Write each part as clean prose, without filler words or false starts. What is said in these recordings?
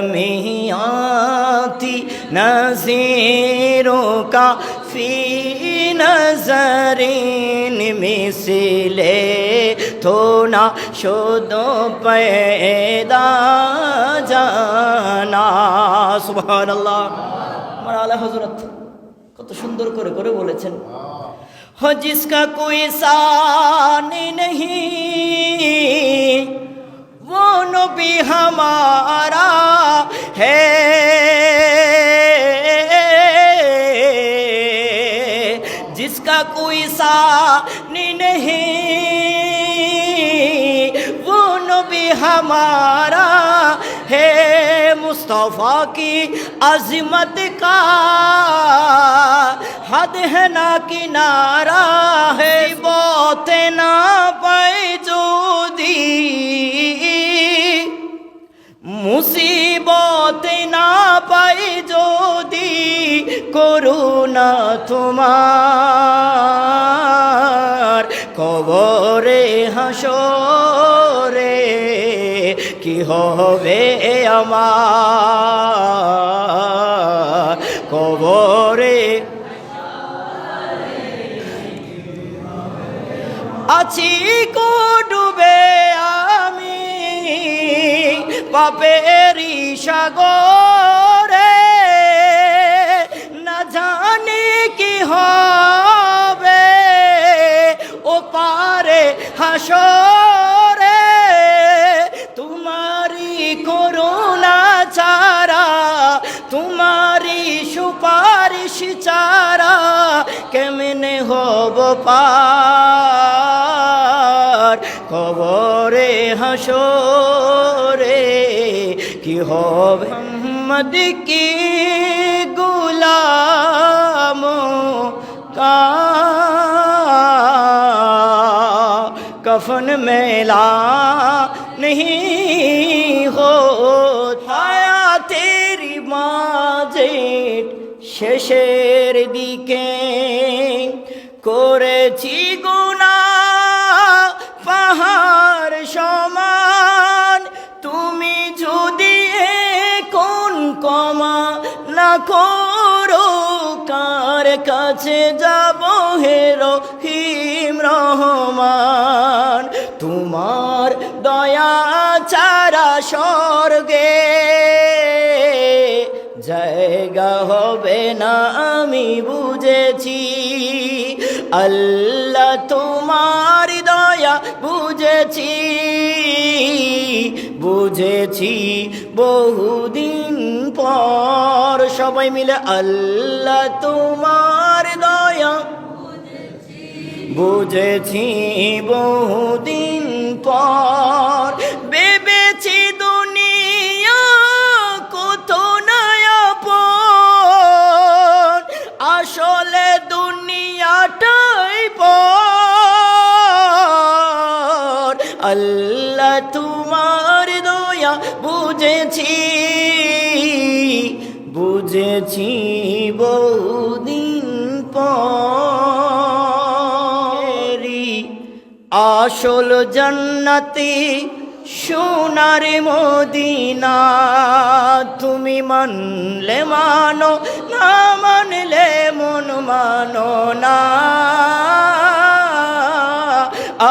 जमीआती नज़ीरों का फी नज़रीन मिसले तो ना शुदो पैदा जाना। सुबहानाल्लाह। हमारा आला हज़रत কত সুন্দর করে করে বলেছেন, हो जिसका कोई शान नहीं वो नबी हमारा है, जिसका कोई शान नहीं वो नबी हमारा है। मुस्तफ़ा की अज़मत का हद है ना किनारा है। बहुत ना पाए जो दी मुसीबत ना पाए जो दी করুণা তোমার কবরে হাসরে কি হবে আমার কবরে আছি কো ডুবে আমি পাপেরি সাগরে না জানি কি হবে ও পারে হাসরে। তোমারি করুণা ছাড়া তোমারি সুপারিশ ছাড়া কেমনে হব পার কবরে হাসরে কি হবে। মোহাম্মদ কি গুলাম का कफन मेला नहीं होता। तेरी माजेट শেষের দিকে করেছি গুনাহ পাহাড় সমান, তুমি যদি কোন ক্ষমা না করো কার কাছে যাব হে রহিম রহমান। তোমার দয়া ছাড়া স্বর্গে জায়গা হবে না আমি বুঝেছি। আল্লাহ তোমার দয়া বুঝেছি বুঝেছি বহুদিন পর। সবাই মিলে আল্লাহ তোমার দয়া বুঝেছি বহুদিন পর। ভেবেছি দুনিয়া কত নয়াপন আসলে দুনিয়াটাই পর। আল্লাহ তোমার দয়া বুঝেছি বুঝেছি বহুদিন পর। আসল জান্নাতি সোনার মদিনা তুমি মানলে মানো না মানলে মন মানো না।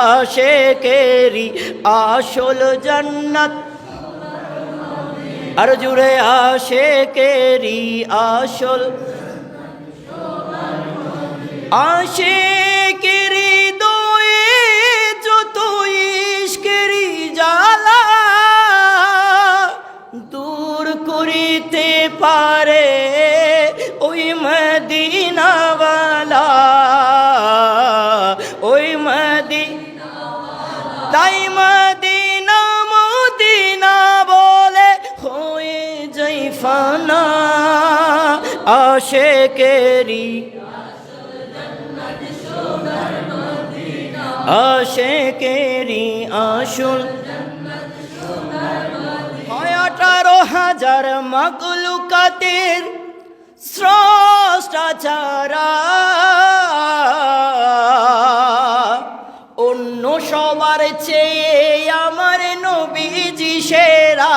আশেকেরি আসল জান্নাত আর জুড়ে আশেকেরি আসল আশেকেরি দোয়ে যত ইশকেরি জ্বালা দূর করিতে পারে ওই মদিনাওয়ালা ওই মদিনা। তাই মদিনা মদিনা বলে হয়ে যাই ফানা আশেকেরি আশেকেরি আসল 18,000 মাখলুকাতের স্রষ্টা ছাড়া অন্য সবার চেয়ে আমার নবীজি সেরা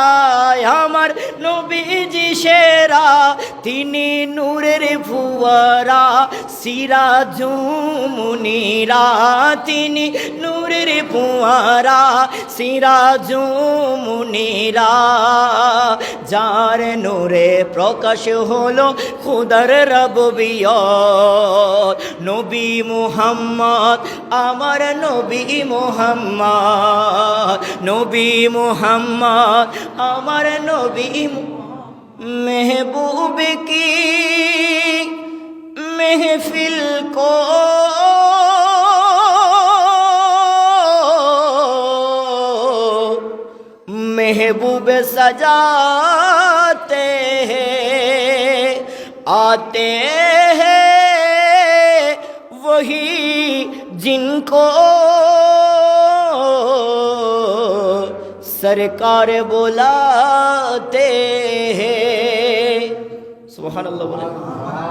আমার নবীজি সেরা তিনি নূরের ফুয়ারা সিরাজু মুনিরা তিনি নূরের ফুয়ারা সিরাজু মুনিরা যার নূরে প্রকাশ হলো খুদার রব্বিয়ত নবী মুহাম্মদ আমার নবী মুহাম্মদ নবী মুহাম্মদ আমার নবী महबूब की महफिल को महबूब सजाते हैं आते हैं वही जिनको सरकार बुलाते हैं। सुभान अल्लाह।